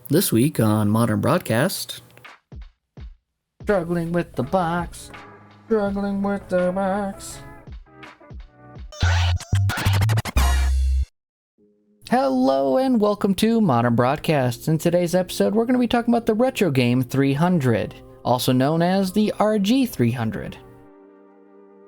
This week on Modern Broadcast. Struggling with the box. Struggling with the box. Hello and welcome to Modern Broadcast. In today's episode, we're going to be talking about the Retro Game 300, also known as the RG300.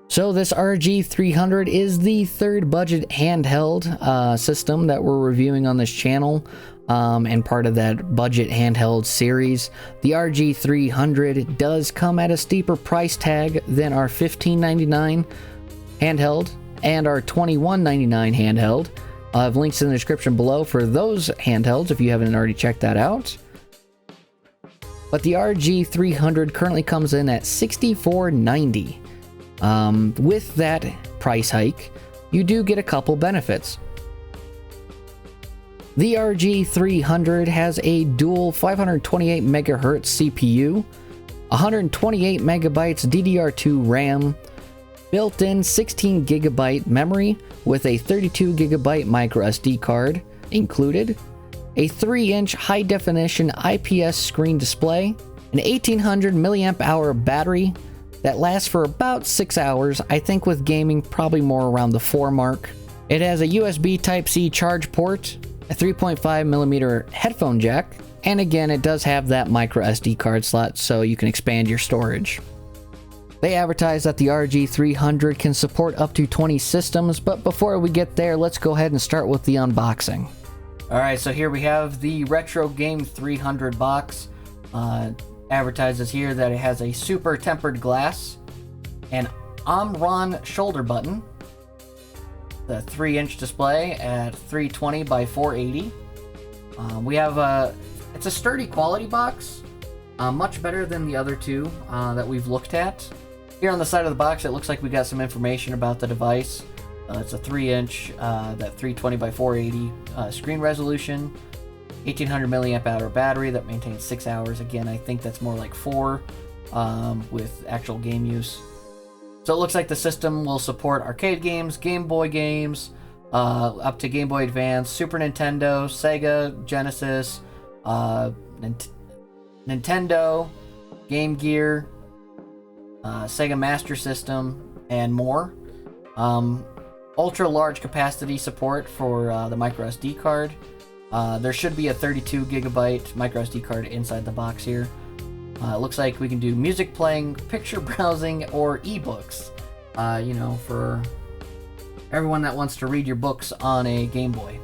So this RG300 is the third budget handheld system that we're reviewing on this channel, and part of that budget handheld series. The RG300 does come at a steeper price tag than our $15.99 handheld and our $21.99 handheld. I have links in the description below for those handhelds if you haven't already checked that out. But the RG300 currently comes in at $64.90. With that price hike, you do get a couple benefits. The RG300 has a dual 528 MHz CPU, 128 megabytes DDR2 RAM, built-in 16 GB memory with a 32 GB micro SD card included, a 3-inch high-definition IPS screen display, an 1800 mAh battery that lasts for about 6 hours. I think with gaming, probably more around the 4 mark. It has a USB Type-C charge port, a 3.5mm headphone jack, and again, it does have that micro SD card slot so you can expand your storage. They advertise that the RG300 can support up to 20 systems, but before we get there, let's go ahead and start with the unboxing. Alright, so here we have the Retro Game 300 box. Advertises here that it has a super tempered glass, an Omron shoulder button, the 3-inch display at 320 by 480. We have it's a sturdy quality box, much better than the other two that we've looked at. Here on the side of the box, it looks like we got some information about the device. It's a 3-inch, that 320 by 480 screen resolution, 1800 mAh battery that maintains 6 hours. Again, I think that's more like 4 with actual game use. So it looks like the system will support arcade games, Game Boy games, up to Game Boy Advance, Super Nintendo, Sega, Genesis, Nintendo, Game Gear, Sega Master System, and more. Ultra large capacity support for the micro SD card. There should be a 32 gigabyte micro SD card inside the box here. It looks like we can do music playing, picture browsing, or ebooks. For everyone that wants to read your books on a Game Boy.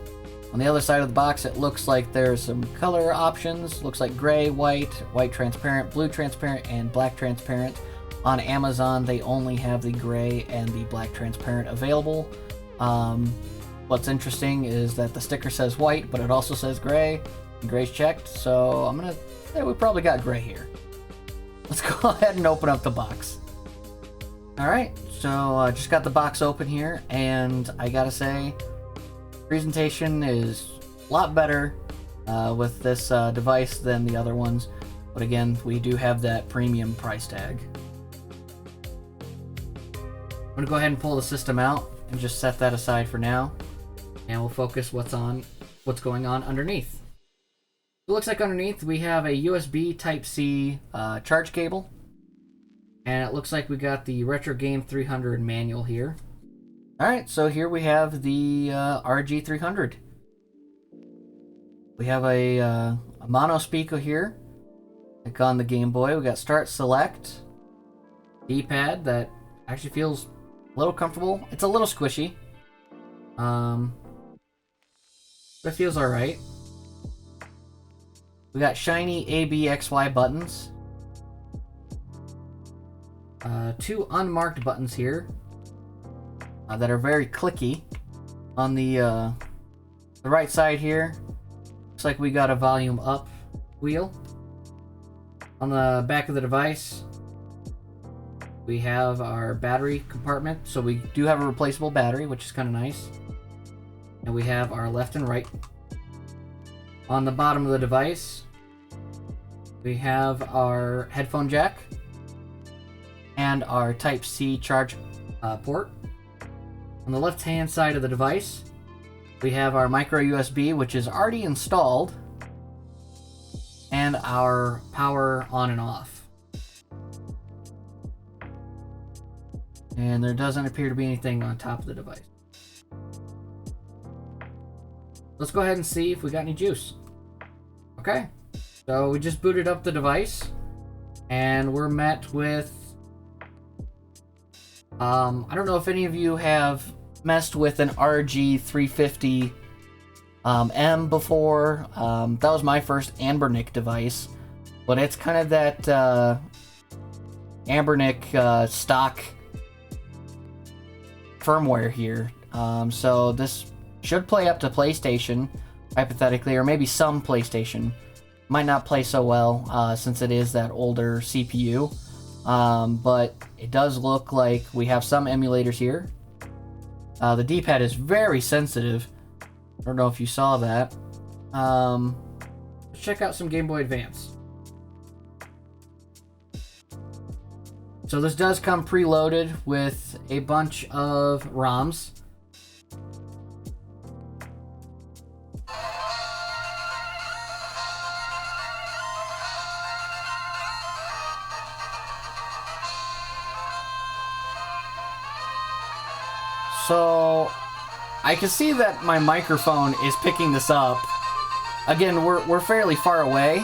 On the other side of the box, it looks like there's some color options. Looks like gray, white, white transparent, blue transparent, and black transparent. On Amazon, they only have the gray and the black transparent available. What's interesting is that the sticker says white, but it also says gray. And gray's checked, so I'm gonna say we probably got gray here. Let's go ahead and open up the box. Alright, so just got the box open here, and I gotta say, presentation is a lot better with this device than the other ones. But again, we do have that premium price tag. I'm gonna go ahead and pull the system out and just set that aside for now, and we'll focus what's going on underneath. It looks like underneath we have a USB Type-C charge cable, and it looks like we got the Retro Game 300 manual here. Alright, so here we have the RG300. We have a mono speaker here, like on the Game Boy. We got Start Select, D-pad that actually feels a little comfortable. It's a little squishy, but it feels alright. We got shiny A, B, X, Y buttons. 2 unmarked buttons here that are very clicky. On the right side here, looks like we got a volume up wheel. On the back of the device, we have our battery compartment. So we do have a replaceable battery, which is kind of nice. And we have our left and right. On the bottom of the device, we have our headphone jack and our Type-C charge port. On the left-hand side of the device, we have our micro USB, which is already installed. and our power on and off. And there doesn't appear to be anything on top of the device. Let's go ahead and see if we got any juice. Okay, so we just booted up the device, and we're met with I don't know if any of you have messed with an RG350 M before. That was my first Anbernic device, but it's kind of that Anbernic stock firmware here. So this should play up to PlayStation, hypothetically, or maybe some PlayStation. Might not play so well since it is that older CPU. But it does look like we have some emulators here. The D-pad is very sensitive. I don't know if you saw that. Let's check out some Game Boy Advance. So this does come preloaded with a bunch of ROMs. So I can see that my microphone is picking this up. Again, we're fairly far away.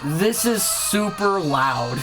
This is super loud.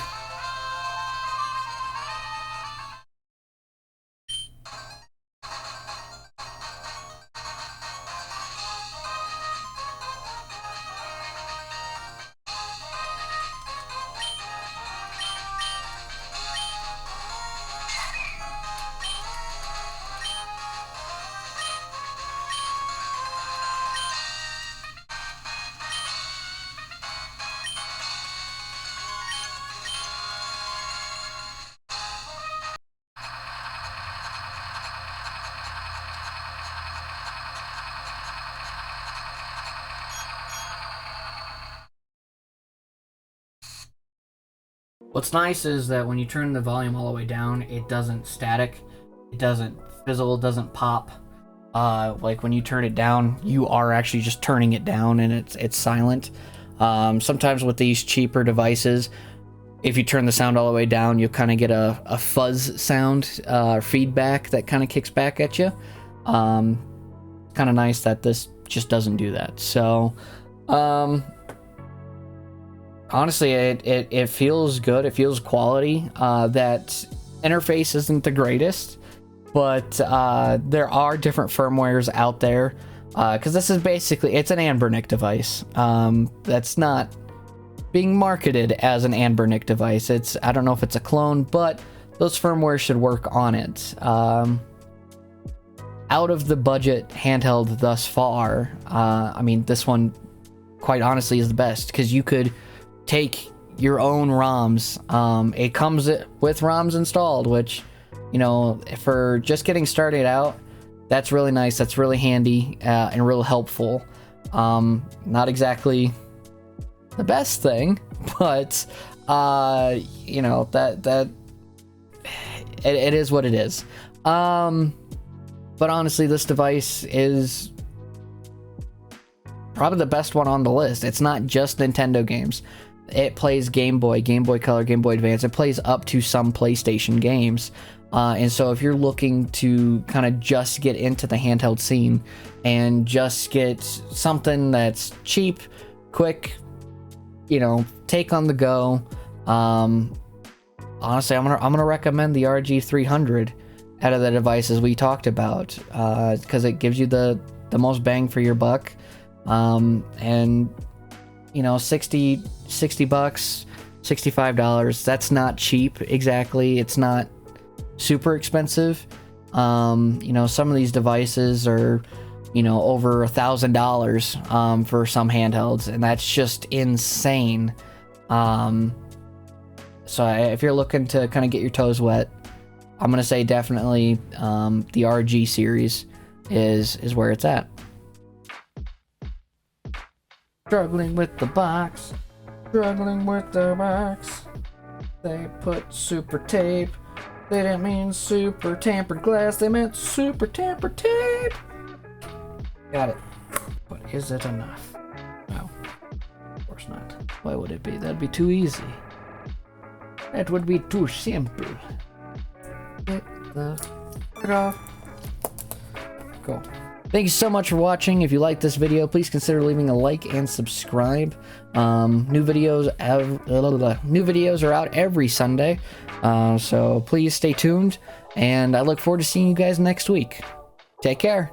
What's nice is that when you turn the volume all the way down, it doesn't static, it doesn't fizzle, it doesn't pop. Like when you turn it down, you are actually just turning it down and it's silent. Sometimes with these cheaper devices, if you turn the sound all the way down, you'll kind of get a fuzz sound feedback that kind of kicks back at you. Kind of nice that this just doesn't do that. So, honestly, it feels good. It feels quality. That interface isn't the greatest, but there are different firmwares out there. Because this is basically, it's an Anbernic device. That's not being marketed as an Anbernic device. I don't know if it's a clone, but those firmware should work on it. Out of the budget handheld thus far, I mean, this one, quite honestly, is the best because you could take your own ROMs. It comes with ROMs installed, which, you know, for just getting started out, that's really nice. That's really handy and real helpful. Not exactly the best thing, but you know, that it is what it is. But honestly, this device is probably the best one on the list. It's not just Nintendo games. It plays Game Boy, Game Boy Color, Game Boy Advance. It plays up to some PlayStation games. And so if you're looking to kind of just get into the handheld scene and just get something that's cheap, quick, you know, take on the go, honestly, I'm gonna recommend the RG300 out of the devices we talked about, because it gives you the most bang for your buck. And you know, 60 bucks, $65, that's not cheap exactly. It's not super expensive. You know, some of these devices are, you know, over $1,000 for some handhelds, and that's just insane. So if you're looking to kind of get your toes wet, I'm gonna say definitely the RG series is where it's at. Struggling with the box, struggling with the box. They put super tape. They didn't mean super tampered glass. They meant super tampered tape. Got it. But is it enough? No. course not. Why would it be? That'd be too easy. That would be too simple. Get the fuck off. Cool. Thank you so much for watching. If you like this video, please consider leaving a like and subscribe. New videos are out every Sunday, so please stay tuned. And I look forward to seeing you guys next week. Take care.